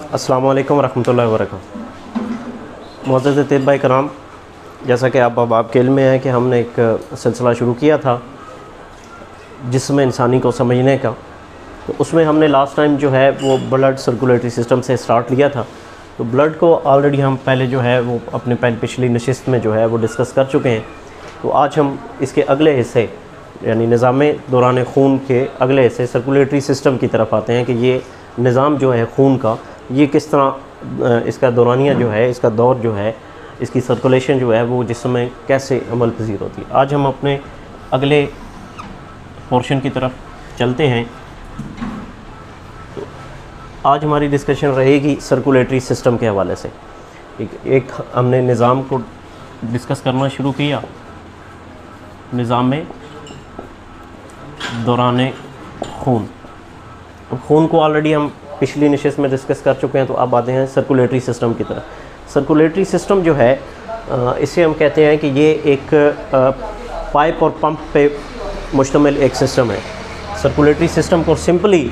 अस्सलामु अलैकुम रहमतुल्लाहि व बरकातुहू। मुअज़्ज़ज़ तिब्बा कराम, जैसा कि आपके इल्म में है कि हमने एक सिलसिला शुरू किया था जिस्म इंसानी को समझने का। तो उसमें हमने लास्ट टाइम जो है वो ब्लड सर्कुलेटरी सिस्टम से स्टार्ट लिया था। तो ब्लड को ऑलरेडी हम पहले जो है वो अपने पिछली नशिस्त में जो है वो डिस्कस कर चुके हैं। तो आज हम इसके अगले हिस्से यानी निज़ाम दौरान खून के अगले हिस्से सर्कुलेटरी सिस्टम की तरफ आते हैं कि ये निज़ाम जो है खून का, ये किस तरह इसका दौरानिया जो है, इसका दौर जो है, इसकी सर्कुलेशन जो है वो जिस्म में कैसे अमल पजीर होती है। आज हम अपने अगले पोर्शन की तरफ चलते हैं। तो आज हमारी डिस्कशन रहेगी सर्कुलेटरी सिस्टम के हवाले से। एक हमने निज़ाम को डिस्कस करना शुरू किया, निज़ाम में दौरान खून। खून को ऑलरेडी हम पिछली नशिस्त में डिस्कस कर चुके हैं। तो अब आते हैं सर्कुलेटरी सिस्टम की तरफ। सर्कुलेटरी सिस्टम जो है इसे हम कहते हैं कि ये एक पाइप और पंप पे मुश्तमिल एक सिस्टम है। सर्कुलेटरी सिस्टम को सिंपली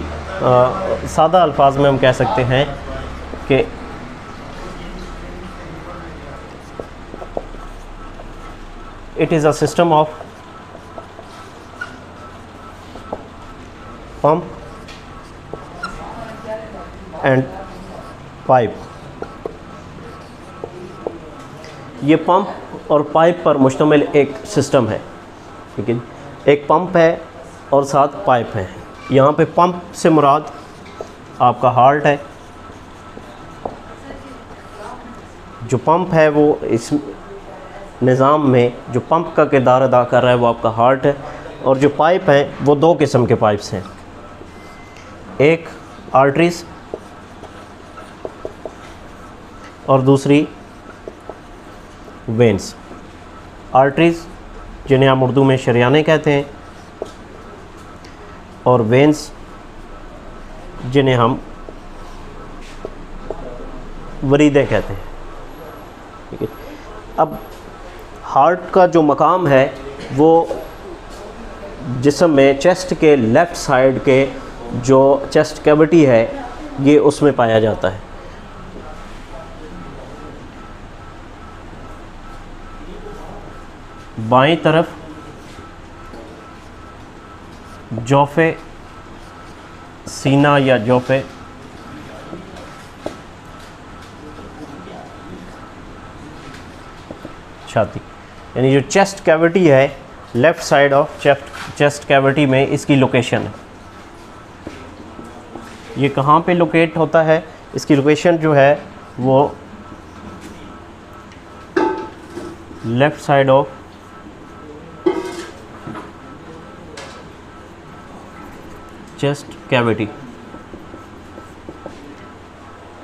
सादा अल्फाज में हम कह सकते हैं कि it is a system of pump and pipe. ये पंप और पाइप पर मुश्तमिल एक सिस्टम है, ठीक है। एक पंप है और साथ पाइप है। यहाँ पे पंप से मुराद आपका हार्ट है। जो पंप है वो इस निज़ाम में जो पंप का किरदार अदा कर रहा है वो आपका हार्ट है। और जो पाइप है वो दो किस्म के पाइप्स हैं, एक आर्टरीज और दूसरी वेंस। आर्टरीज जिन्हें हम उर्दू में शरियाने कहते हैं, और वेंस जिन्हें हम वरीदे कहते हैं, ठीक है। अब हार्ट का जो मकाम है वो जिस्म में चेस्ट के लेफ़्ट साइड के जो चेस्ट कैविटी है ये उसमें पाया जाता है। बाईं तरफ जोफ़े सीना या जोफ़े छाती, यानी जो चेस्ट कैविटी है left side of chest cavity में इसकी लोकेशन है। ये कहाँ पे लोकेट होता है? इसकी लोकेशन जो है वो left side of chest cavity.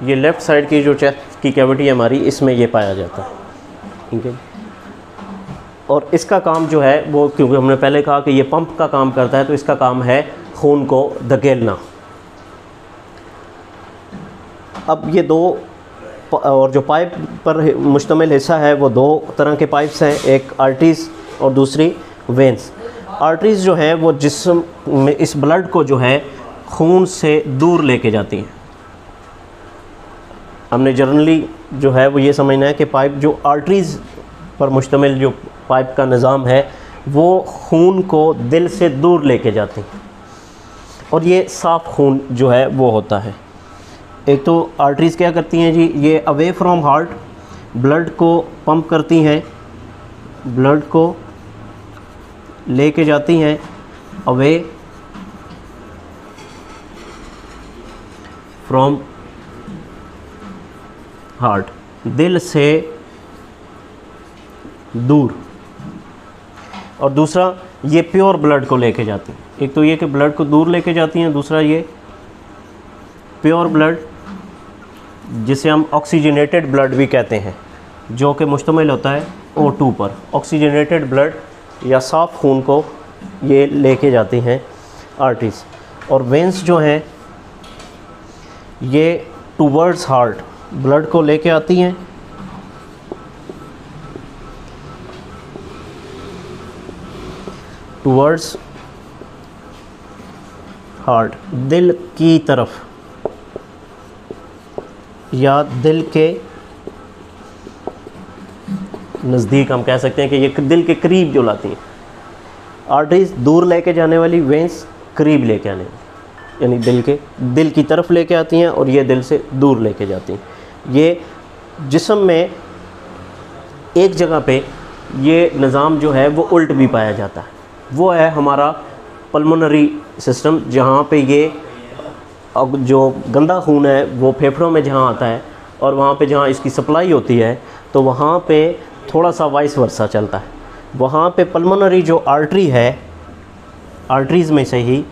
ये लेफ़्ट साइड की जो चेस्ट की कैविटी है हमारी, इसमें ये पाया जाता है, ठीक है। और इसका काम जो है वो, क्योंकि हमने पहले कहा कि ये पंप का काम करता है, तो इसका काम है खून को धकेलना। अब ये दो और जो पाइप पर मुश्तमिल हिस्सा है वो दो तरह के पाइप्स हैं, एक आर्टरीज और दूसरी वेंस। आर्टरीज जो है वो जिस्म में इस ब्लड को जो है खून से दूर लेके जाती हैं। हमने जनरली जो है वो ये समझना है कि पाइप जो आर्टरीज पर मुश्तमिल जो पाइप का निज़ाम है वो खून को दिल से दूर लेके जाती हैं, और ये साफ़ खून जो है वो होता है। एक तो आर्टरीज़ क्या करती हैं जी, ये अवे फ्रॉम हार्ट ब्लड को पंप करती हैं, ब्लड को लेके जाती हैं अवे फ्रॉम हार्ट, दिल से दूर। और दूसरा ये प्योर ब्लड को लेके जाती हैं। एक तो ये कि ब्लड को दूर लेके जाती हैं, दूसरा ये प्योर ब्लड जिसे हम ऑक्सीजनेटेड ब्लड भी कहते हैं, जो कि मुश्तमिल होता है O2 पर। ऑक्सीजनेटेड ब्लड या साफ़ खून को ये लेके जाती हैं आर्टरीज। और वेंस जो हैं ये टूवर्ड्स हार्ट ब्लड को लेके आती हैं, टूवर्ड्स हार्ट, दिल की तरफ या दिल के नज़दीक हम कह सकते हैं कि ये दिल के करीब जो लाती हैं। आर्टरीज दूर लेके जाने वाली, वेंस करीब लेके आने वाली, यानी दिल की तरफ लेके आती हैं और ये दिल से दूर लेके जाती हैं। ये जिस्म में एक जगह पे ये निज़ाम जो है वो उल्ट भी पाया जाता है, वो है हमारा पल्मोनरी सिस्टम, जहाँ पे ये जो गंदा खून है वो फेफड़ों में जहाँ आता है और वहाँ पे जहाँ इसकी सप्लाई होती है तो वहाँ पे थोड़ा सा वाइस वर्सा चलता है। वहाँ पे पल्मोनरी जो आर्टरी है, आर्टरीज़ में से ही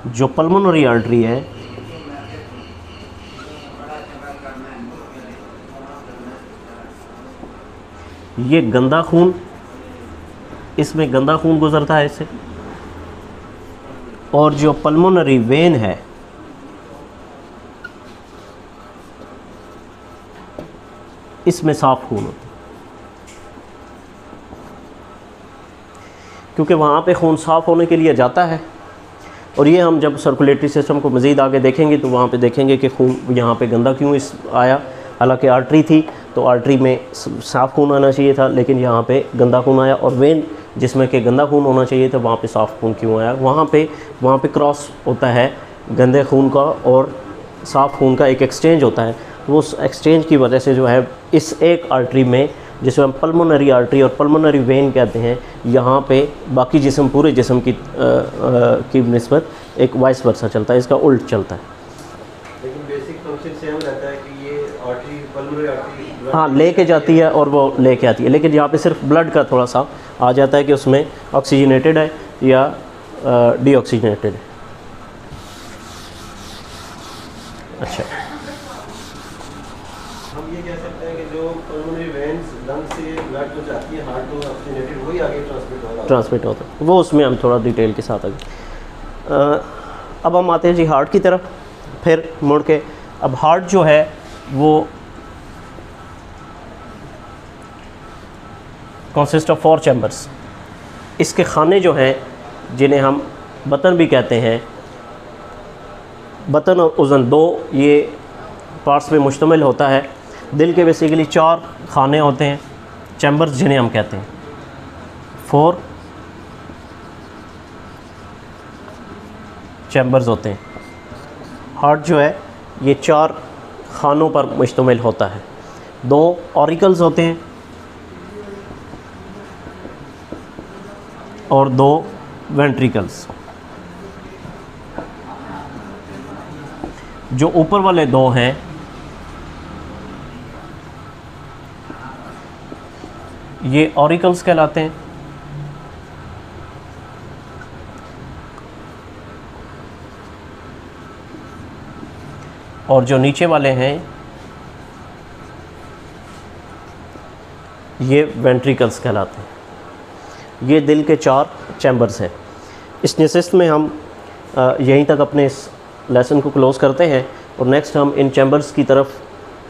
जो पल्मोनरी आर्टरी है ये गंदा खून, इसमें गंदा खून गुज़रता है इससे, और जो पल्मोनरी वेन है इसमें साफ़ खून होता है, क्योंकि वहाँ पे खून साफ़ होने के लिए जाता है। और ये हम जब सर्कुलेटरी सिस्टम को मज़ीद आगे देखेंगे तो वहाँ पे देखेंगे कि खून यहाँ पे गंदा क्यों आया, हालांकि आर्टरी थी तो आर्टरी में साफ़ खून आना चाहिए था, लेकिन यहाँ पे गंदा खून आया। और वेन जिसमें कि गंदा खून होना चाहिए था वहाँ पे साफ़ खून क्यों आया, वहाँ पे क्रॉस होता है गंदे खून का और साफ़ खून का एक एक्सचेंज होता है। वो उस एक्सचेंज की वजह से जो है इस एक आर्टरी में, जिसे हम पल्मोनरी आर्टरी और पल्मोनरी वेन कहते हैं, यहाँ पे बाकी जिस्म, पूरे जिस्म की निस्बत एक वाइस वर्सा चलता है, इसका उल्ट चलता है। लेकिन बेसिक फंक्शन सेम रहता है कि ये आर्टरी, पल्मोनरी आर्टरी हाँ लेके जाती है और वो लेके आती है, लेकिन यहाँ पे सिर्फ ब्लड का थोड़ा सा आ जाता है कि उसमें ऑक्सीजनेटेड है या डीऑक्सीजनेटेड है। अच्छा, हम ये कह सकते हैं कि जो पल्मोनरी वेन्स लंग से ब्लड जो जाती है हार्ट को ऑक्सीजनेटेड, वही आगे ट्रांसमिट होता है, वो उसमें हम थोड़ा डिटेल के साथ आगे। अब हम आते हैं जी हार्ट की तरफ, फिर मुड़ के। अब हार्ट जो है वो कंसिस्ट ऑफ 4 चैम्बर्स। इसके खाने जो हैं जिन्हें हम बतन भी कहते हैं, बतन और उज़न 2 ये पार्ट्स में मुश्तमिल होता है। दिल के बेसिकली 4 खाने होते हैं, चैम्बर्स जिन्हें हम कहते हैं, 4 चैम्बर्स होते हैं। हार्ट जो है ये 4 खानों पर मुश्तमिल होता है। 2 ऑरिकल्स होते हैं और 2 वेंट्रिकल्स। जो ऊपर वाले 2 हैं ये ऑरिकल्स कहलाते हैं, और जो नीचे वाले हैं ये वेंट्रिकल्स कहलाते हैं। ये दिल के 4 चैम्बर्स हैं। इस नशिस्त में हम यहीं तक अपने इस लेसन को क्लोज़ करते हैं और नेक्स्ट हम इन चैम्बर्स की तरफ,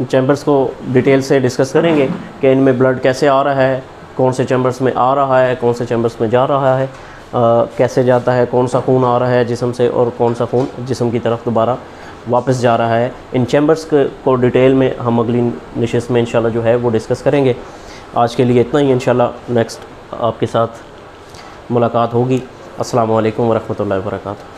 चैम्बर्स को डिटेल से डिस्कस करेंगे कि इनमें ब्लड कैसे आ रहा है, कौन से चैम्बर्स में आ रहा है, कौन से चैम्बर्स में जा रहा है, कैसे जाता है, कौन सा खून आ रहा है जिस्म से और कौन सा खून जिस्म की तरफ दोबारा वापस जा रहा है। इन चैम्बर्स को डिटेल में हम अगली नशिस्त में इंशाल्लाह जो है वो डिस्कस करेंगे। आज के लिए इतना ही, इंशाल्लाह नेक्स्ट आपके साथ मुलाकात होगी। अस्सलामु अलैकुम वरहमतुल्लाहि वबरकातुहू।